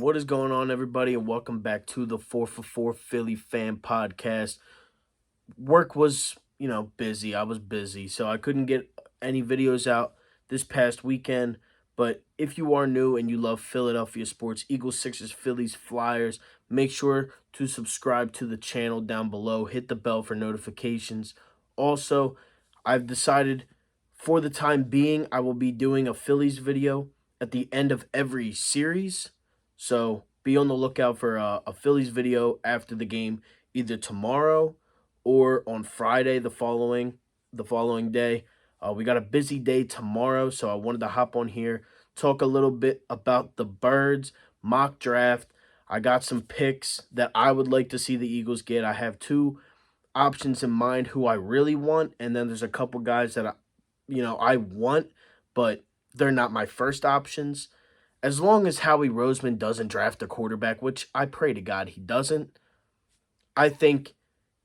What is going on, everybody, and welcome back to the 4 for 4 Philly Fan Podcast. Work was, busy. I was busy, so I couldn't get any videos out this past weekend. But if you are new and you love Philadelphia sports, Eagles, Sixers, Phillies, Flyers, make sure to subscribe to the channel down below. Hit the bell for notifications. Also, I've decided for the time being, I will be doing a Phillies video at the end of every series. So be on the lookout for a Phillies video after the game, either tomorrow or on Friday the following day. We got a busy day tomorrow, so I wanted to hop on here, talk a little bit about the Birds mock draft. I got some picks that I would like to see the Eagles get. I have two options in mind who I really want, and then there's a couple guys that I want, but they're not my first options. As long as Howie Roseman doesn't draft a quarterback, which I pray to God he doesn't, I think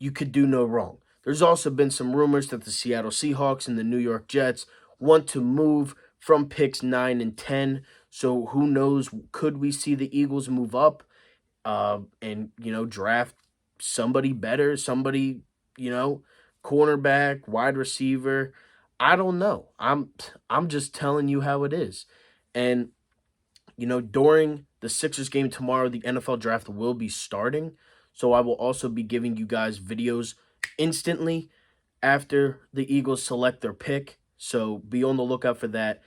you could do no wrong. There's also been some rumors that the Seattle Seahawks and the New York Jets want to move from picks 9 and 10. So who knows? Could we see the Eagles move up and draft somebody better, somebody, cornerback, wide receiver? I don't know. I'm just telling you how it is. And during the Sixers game tomorrow, the NFL draft will be starting. So I will also be giving you guys videos instantly after the Eagles select their pick. So be on the lookout for that.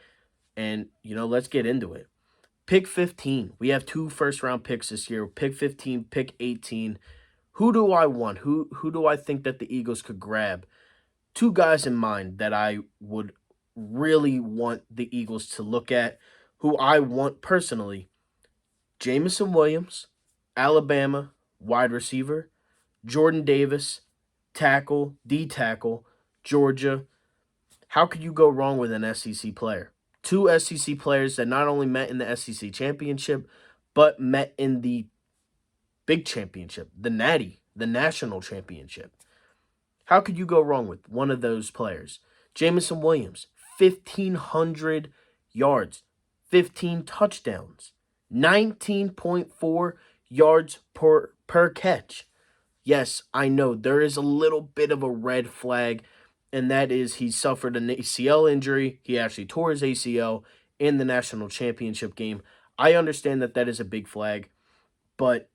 And, let's get into it. Pick 15. We have two first-round picks this year. Pick 15, pick 18. Who do I want? Who do I think that the Eagles could grab? Two guys in mind that I would really want the Eagles to look at, who I want personally: Jameson Williams, Alabama, wide receiver; Jordan Davis, tackle, D tackle, Georgia. How could you go wrong with an SEC player? Two SEC players that not only met in the SEC championship, but met in the big championship, the Natty, the national championship. How could you go wrong with one of those players? Jameson Williams, 1,500 yards, 15 touchdowns, 19.4 yards per catch. Yes, I know there is a little bit of a red flag, and that is he suffered an ACL injury. He actually tore his ACL in the national championship game. I understand that that is a big flag, but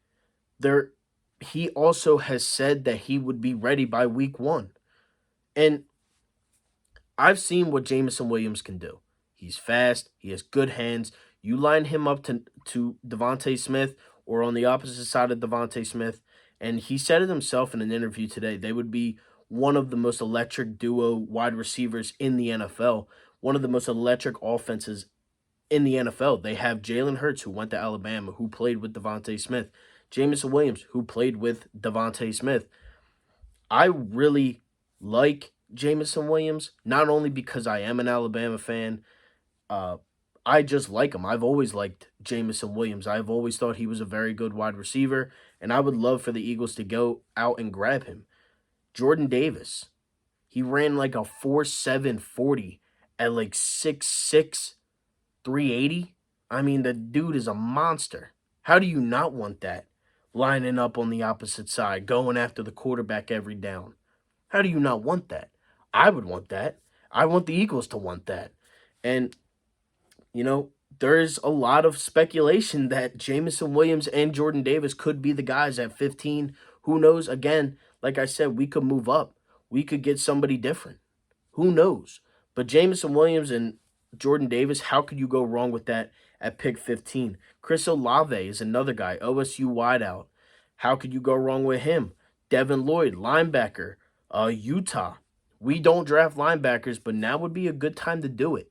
he also has said that he would be ready by week 1. And I've seen what Jameson Williams can do. He's fast. He has good hands. You line him up to Devontae Smith or on the opposite side of Devontae Smith, and he said it himself in an interview today, they would be one of the most electric duo wide receivers in the NFL, one of the most electric offenses in the NFL. They have Jalen Hurts, who went to Alabama, who played with Devontae Smith; Jameson Williams, who played with Devontae Smith. I really like Jameson Williams, not only because I am an Alabama fan. I just like him. I've always liked Jameson Williams. I've always thought he was a very good wide receiver, and I would love for the Eagles to go out and grab him. Jordan Davis, he ran like a 4.7 40 at like 6'6", 380. I mean, the dude is a monster. How do you not want that? Lining up on the opposite side, going after the quarterback every down. How do you not want that? I would want that. I want the Eagles to want that. And, there's a lot of speculation that Jameson Williams and Jordan Davis could be the guys at 15. Who knows? Again, like I said, we could move up. We could get somebody different. Who knows? But Jameson Williams and Jordan Davis, how could you go wrong with that at pick 15? Chris Olave is another guy, OSU wideout. How could you go wrong with him? Devin Lloyd, linebacker, Utah. We don't draft linebackers, but now would be a good time to do it.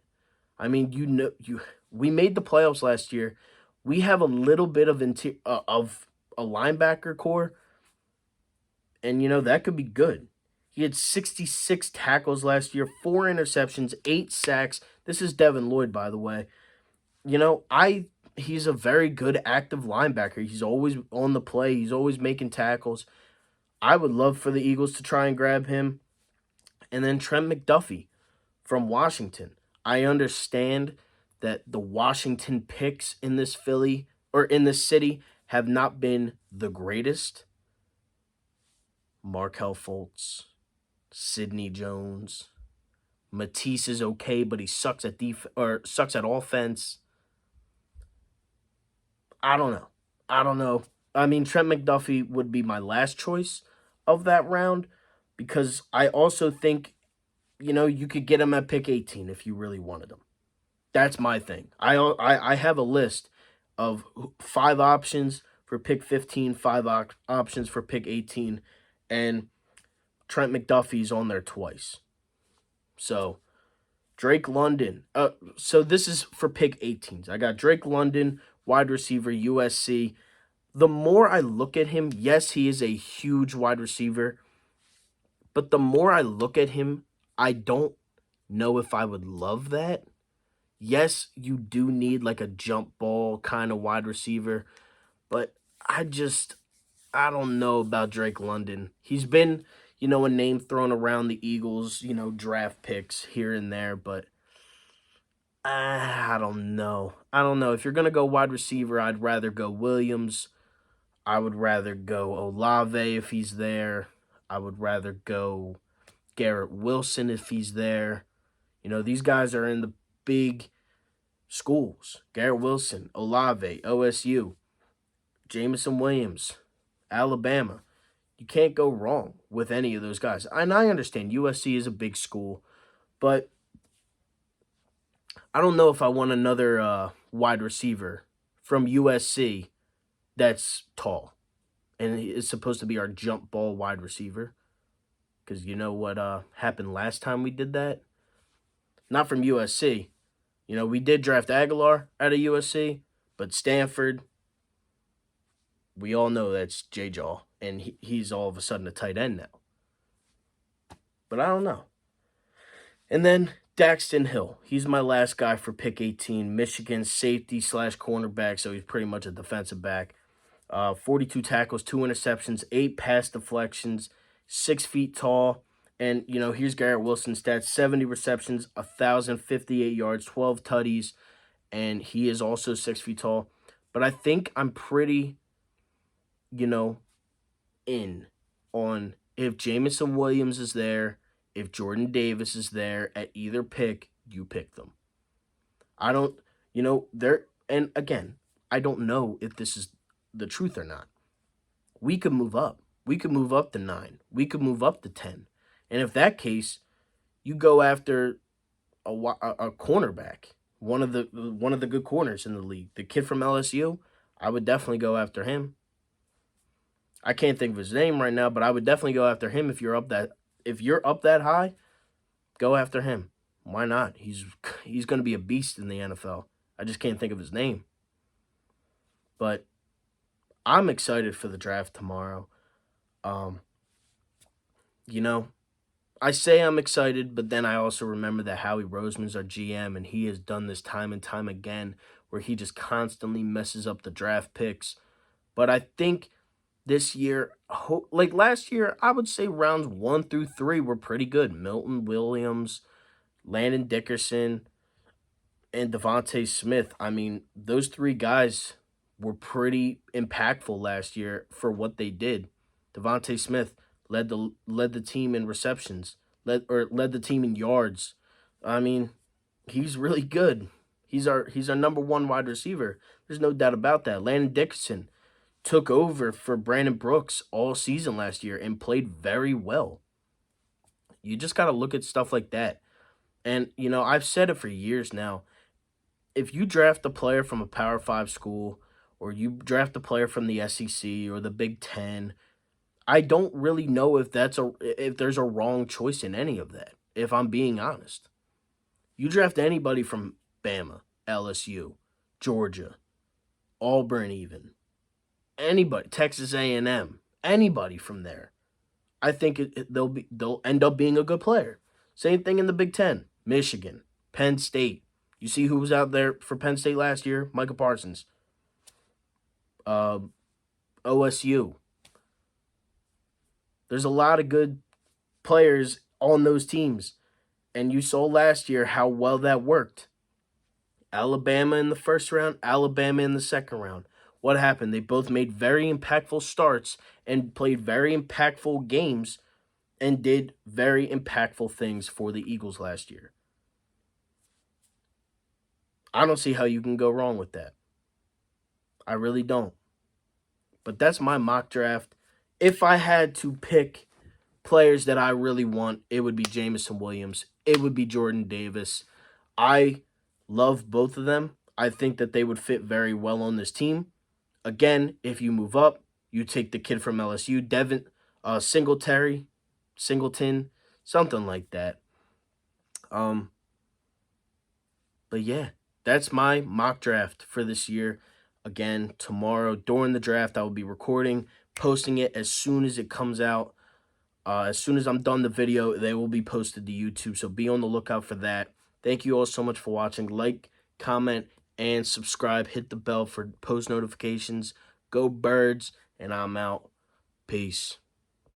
I mean, we made the playoffs last year. We have a little bit of a linebacker core, and that could be good. He had 66 tackles last year, 4 interceptions, 8 sacks. This is Devin Lloyd, by the way. He's a very good active linebacker. He's always on the play. He's always making tackles. I would love for the Eagles to try and grab him. And then Trent McDuffie from Washington. I understand that the Washington picks in this Philly or in the city have not been the greatest. Markel Fultz, Sidney Jones, Matisse is okay, but he sucks at sucks at offense. I don't know. I don't know. I mean, Trent McDuffie would be my last choice of that round because I also think, you could get him at pick 18 if you really wanted him. That's my thing. I have a list of 5 options for pick 15, options for pick 18, and Trent McDuffie's on there twice. So Drake London. So this is for pick 18s. I got Drake London, wide receiver, USC. The more I look at him, yes, he is a huge wide receiver, but the more I look at him, I don't know if I would love that. Yes, you do need like a jump ball kind of wide receiver, but I don't know about Drake London. He's been, a name thrown around the Eagles, draft picks here and there, but I don't know. I don't know. If you're going to go wide receiver, I'd rather go Williams. I would rather go Olave if he's there. I would rather go Garrett Wilson if he's there. These guys are in the big schools. Garrett Wilson, Olave, OSU, Jameson Williams, Alabama. You can't go wrong with any of those guys. And I understand USC is a big school, but I don't know if I want another wide receiver from USC that's tall and is supposed to be our jump ball wide receiver. Because you know what happened last time we did that? Not from USC. We did draft Aguilar out of USC, but Stanford, we all know that's J-Jaw, and he's all of a sudden a tight end now. But I don't know. And then Daxton Hill. He's my last guy for pick 18. Michigan safety / cornerback, so he's pretty much a defensive back. 42 tackles, 2 interceptions, 8 pass deflections, 6 feet tall. And, here's Garrett Wilson's stats: 70 receptions, 1,058 yards, 12 tutties, and he is also 6 feet tall. But I think I'm pretty, in on if Jameson Williams is there, if Jordan Davis is there at either pick, you pick them. I don't, and again, I don't know if this is the truth or not. We could move up. We could move up to 9. We could move up to 10. And if that case, you go after a cornerback, one of the good corners in the league, the kid from LSU. I would definitely go after him. I can't think of his name right now, but I would definitely go after him if you're up that high. Go after him. Why not? He's going to be a beast in the NFL. I just can't think of his name. But I'm excited for the draft tomorrow. I say I'm excited, but then I also remember that Howie Roseman's our GM, and he has done this time and time again where he just constantly messes up the draft picks. But I think this year, like last year, I would say rounds 1 through 3 were pretty good. Milton Williams, Landon Dickerson, and Devontae Smith. I mean, those 3 guys were pretty impactful last year for what they did. Devontae Smith led the team in receptions, led the team in yards. I mean, he's really good. He's our number 1 wide receiver. There's no doubt about that. Landon Dickerson took over for Brandon Brooks all season last year and played very well. You just got to look at stuff like that. And, I've said it for years now. If you draft a player from a Power 5 school, or you draft a player from the SEC or the Big Ten, I don't really know if there's a wrong choice in any of that, if I'm being honest. You draft anybody from Bama, LSU, Georgia, Auburn even, anybody, Texas A&M, anybody from there, I think they'll end up being a good player. Same thing in the Big Ten, Michigan, Penn State. You see who was out there for Penn State last year? Micah Parsons. OSU. There's a lot of good players on those teams, and you saw last year how well that worked. Alabama in the first round, Alabama in the second round. what happened? They both made very impactful starts and played very impactful games and did very impactful things for the Eagles last year. I don't see how you can go wrong with that. I really don't. But that's my mock draft. If I had to pick players that I really want, it would be Jameson Williams. It would be Jordan Davis. I love both of them. I think that they would fit very well on this team. Again, if you move up, you take the kid from LSU, Devin Singleton, something like that. Um, but yeah, that's my mock draft for this year. Again, tomorrow during the draft, I will be recording, posting it as soon as it comes out. As soon as I'm done the video, they will be posted to YouTube, so be on the lookout for that. Thank you all so much for watching. Like, comment, and subscribe. Hit the bell for post notifications. Go Birds, and I'm out. Peace.